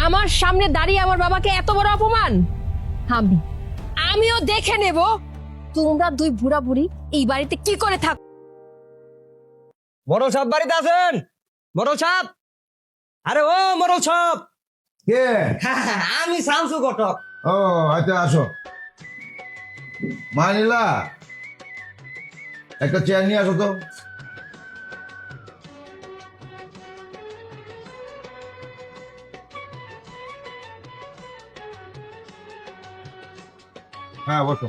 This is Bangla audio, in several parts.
আমার সামনে দাঁড়িয়ে আমার বাবাকে এত বড় অপমান। আমিও দেখে নেব তোমরা দুই বুড়া বুড়ি এই বাড়িতে কি করে থাক। মোড়ল সাহেব বাড়িতে আছেন? মোড়ল সাহেব, আরে ও মোড়ল সাহেব। কে? আমি শামসু ঘটক। ও আচ্ছা, আসো। মানিলা, একটা চেয়ার নিয়ে আসো তো। হ্যাঁ, বসো।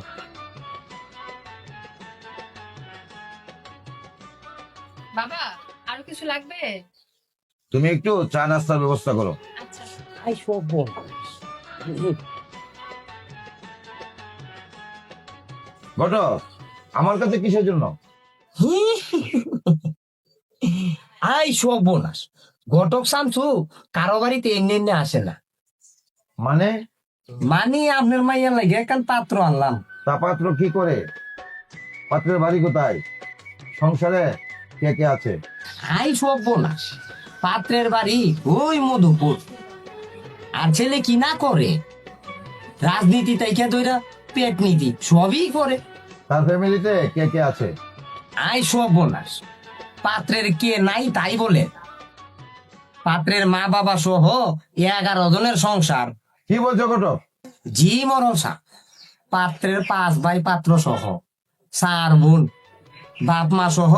বাবা আরো কিছু লাগবে? তুমি একটু চা নাস্তার ব্যবস্থা করো। আচ্ছা। আই সব বল। ঘটক, আমার কাছে কিসের জন্য? আই সব বোনাস। ঘটক শামসু কারো বাড়িতে এমনি এমনি আসে না। মানে? মানে আপনার মাইয়া লাগে এখন পাত্র আনলাম। তা পাত্র কি করে? পাত্রের বাড়ি কোথায়? সংসারে কে কে আছে? আই সব বোনাস। পাত্রের বাড়ি ওই মধুপুর। আর ছেলে কি না করে? রাজনীতি তাইকে দইরা পেট নীতি সবই করে। তার ফ্যামিলিতে কে কে আছে? আই সব বোনাস। পাত্রের কে নাই তাই বলে? পাত্রের মা বাবা সহ 11 জনের সংসার। কি বলছো ঘটক? জি মরল সাহ। পাত্রের 5 ভাই পাত্র সহ 4 বোন, বাপ মা সহ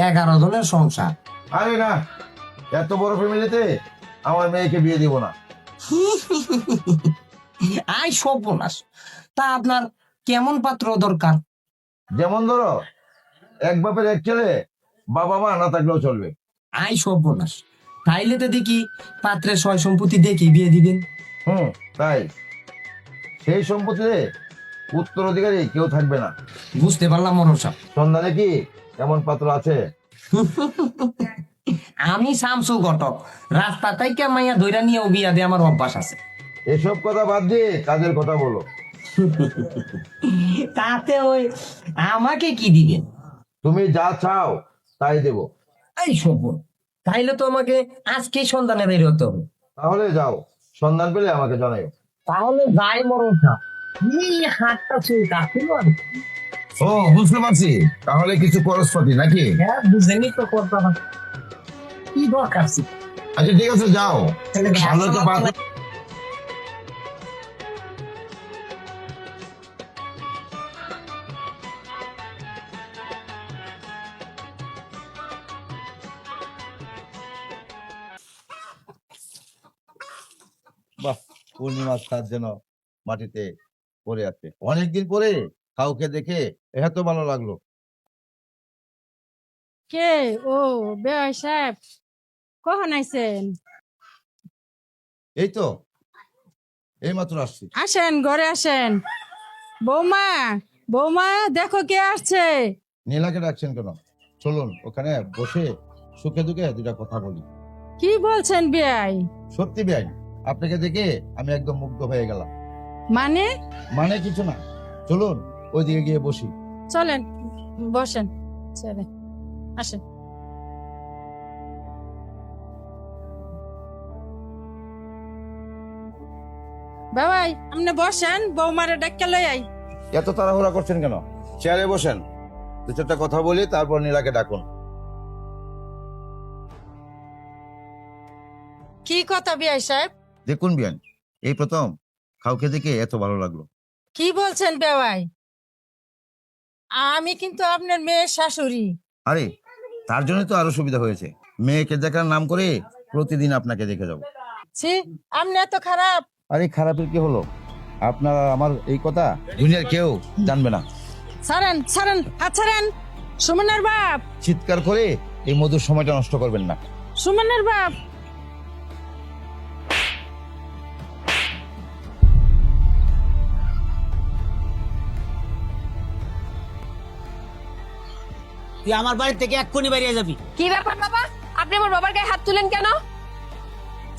11 জনের সংসার। আরে না, এত বড় ফ্যামিলিতে আমার মেয়েকে বিয়ে দিব না। আই সব বোনাস। তা আপনার কেমন পাত্র দরকার? যেমন ধরো, এক বাপের এক ছেলে, বাবা মা না থাকলেও চলবে। আই সব বোনাস। তাইলে তো দেখি পাত্রের সয় সম্পত্তি দেখি বিয়ে দিবেন। তাই সেই সম্পত্তিতে উত্তরাধিকারী কেউ থাকবে না। বুঝতে পারলাম মরল সাহ। সন্ধানে কি এমন পাত্র আছে? আমি শামসু ঘটক। রাস্তা থেকে মাইয়া ধইরা নিয়ে বিয়া দিয়ে আমার অভ্যাস আছে। এসব কথা বাদ দিয়ে কাজের কথা বলো। তাতে ওই আমাকে কি দিবেন? তুমি যা চাও তাই দেব। এই সব তাইলে তো আমাকে আজকে সন্ধানে বের হতে হবে। তাহলে যাও, সন্ধান পেলে আমাকে জানাও। তাহলে যাই মরণ সাহ। এই হাতটা চুলকা ছিল। ও, বুঝতে পারছি। তাহলে কিছু খরচপাতি নাকি? হ্যাঁ, বুঝেনি তো করতে হবে। কি দরকার ছিল? আচ্ছা ঠিক আছে, যাও। ভালো তো পাত্র। বাহ, পূর্ণিমার চাঁদ যেন মাটিতে পড়ে আছে। অনেকদিন পরে কাউকে দেখে এত ভালো লাগলো। কে? ও বেয়াই সাহেব, কখন আইছেন? এই তো এই মাত্র আসছি। আসেন, ঘরে আসেন। বৌমা, বৌমা, দেখো কে আসছে। নীলাকে ডাকছেন কেন? চলুন ওখানে বসে সুখে দুঃখে দুটা কথা বলি। কি বলছেন বেয়াই? সত্যি বেআইন, আপনাকে দেখে আমি একদম মুগ্ধ হয়ে গেলাম। মানে? মানে কিছু না, চলুন ওইদিকে গিয়ে বসি। চলেন, বসেন। চলেন, আসেন। বাবাই, আপনি বসেন, বৌমারে ডাক্কা লই আই। এত তাড়াহুড়া করছেন কেন? চেয়ারে বসেন, দু চারটা কথা বলি, তারপর নীলাকে ডাকুন। কি কথা বেয়াই সাহেব? দেখুন বিয়ান, এই প্রথম কাউকে দেখে এত ভালো লাগলো। কি বলছেন বেয়াই? আমি কিন্তু আপনার মেয়ের শাশুড়ি। আরে, তার জন্য তো আরো সুবিধা হয়েছে। মেয়েকে দেখার নাম করে প্রতিদিন আপনাকে দেখে যাব। ছি, আপনি এত খারাপ? আরে খারাপের কি হলো? আপনার আমার এই কথা দুনিয়ার কেউ জানবে না। ছাড়েন, ছাড়েন, হাত ছাড়েন। সুমনের বাপ, চিৎকার করে এই মধুর সময়টা নষ্ট করবেন না। সুমনের বাপ। তুই আমার বাড়ি থেকে এক্ষুনি বেরিয়ে যাবি। কি ব্যাপার বাবা, আপনি আমার বাবার গায়ে হাত তুলেন কেন?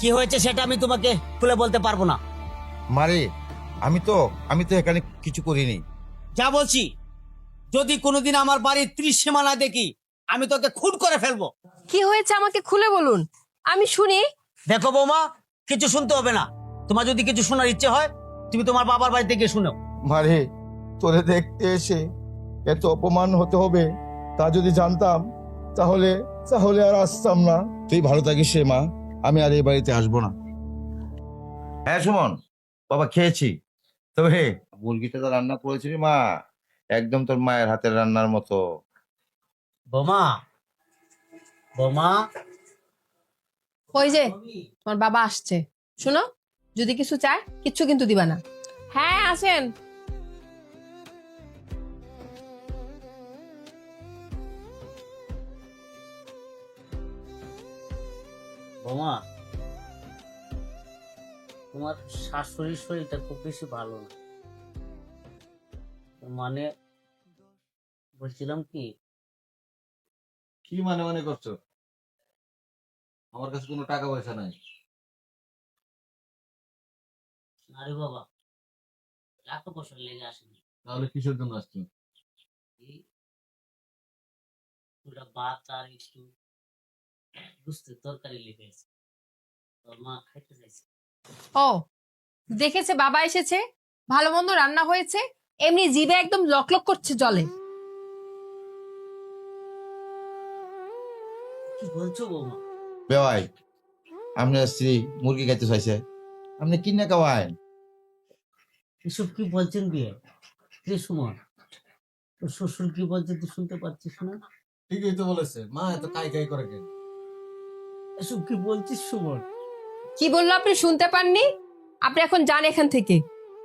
কি হয়েছে সেটা আমি তোমাকে খুলে বলতে পারবো না। মারে, আমি তো এখানে কিছু করিনি। যা বলছি, যদি কোনোদিন আমার বাড়ির ত্রিসীমানা দেখি, আমি তোকে খুন করে ফেলবো। কি হয়েছে আমাকে খুলে বলুন, আমি শুনি। দেখো বৌমা, কিছু শুনতে হবে না। তোমার যদি কিছু শোনার ইচ্ছে হয় তুমি তোমার বাবার বাড়িতে গিয়ে শুনো। মারে, তোরে দেখতে এসে এত অপমান হতে হবে তা যদি জানতাম তাহলে তাহলে আর আসতাম না। তুই ভালো থাকিস রে মা, আমি আর এই বাড়িতে আসবো না। হ্যাঁ সুমন, বাবা খেয়েছি। তবে মুরগিটা তো রান্না করেছিলি মা, একদম তোর মায়ের হাতের রান্নার মতো। বৌমা, বৌমা, ওই যে তোমার বাবা আসছে, শোনো, যদি কিছু চায় কিচ্ছু কিন্তু দিবা না। হ্যাঁ আসেন। বৌমা, তোমার শাশুড়ির শরীরটা খুব বেশি ভালো না। মানে বলছিলাম কি, কি মানে মনে করছো? আমার কাছে কোনো টাকা পয়সা নাই। আরে বাবা, টাকা পয়সা লেগে আসেনি। তাহলে কিসের জন্য আসছো? এই পুরা ভাত আর একটু বুঝতে তরকারি লেগে আছে, তোর মা খাইতে চাইছে। ও, দেখেছে বাবা এসেছে, ভালো মন্দ রান্না হয়েছে, এমনি জিভে একদম লকলক করছে জলে। কি বলছো বৌমা? বেওয়াই, আপনার স্ত্রী মুরগি খাইতে চাইছে, আপনি কিনে খাওয়ায়। এসব কি বলছেন বিয়ে? রে সুমন, তোর শ্বশুর কি বলছে তুই শুনতে পাচ্ছিস না? ঠিকই তো বলেছে, মা এত কাই কাই করে কেন? এসব কি বলছিস সুমন? কি বললো আপনি শুনতে পাননি? আপনি এখন যান এখান থেকে,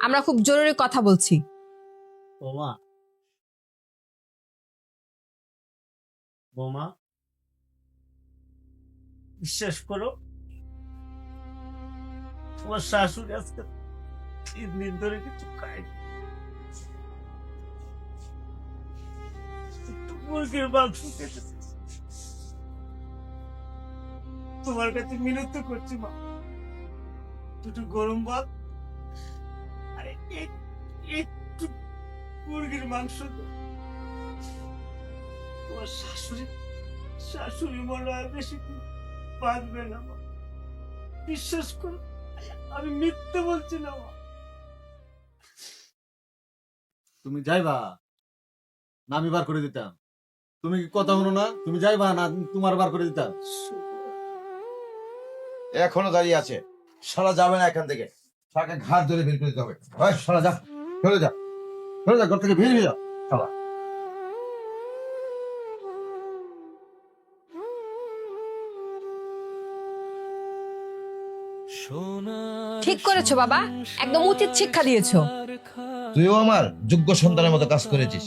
আমরা খুব জরুরি কথা বলছি। বৌমা, বৌমা, বিশ্বাস করো, তোমার শাশুড়ি আজকে 3 দিন ধরে কিছু খায়নি। একটু মুরগির মাংস খেতেছে। তোমার কাছে মিনতি করছি মা, দুটো গরম ভাত আরে একটু মুরগির মাংস দাও। তোমার শাশুড়ি মনে হয় বেশি বাঁচবে না মা, বিশ্বাস করো, আমি মিথ্যে বলছি না মা। তুমি যাইবা না আমি বার করে দিতাম? তুমি কি কথা হলো না? তুমি যাইবা না তোমার বার করে দিতাম? এখনো দাঁড়িয়ে আছে, সারা যাবে না এখান থেকে, সারাকে ঘাট ধরে বের করে দিতে হবে। ওই সারা যা, চলে যা, চলে যা, ঘর থেকে বের হয়ে যা সারা। ঠিক করেছো বাবা, একদম উচিত শিক্ষা দিয়েছো। তুইও আমার যোগ্য সন্তানের মতো কাজ করেছিস।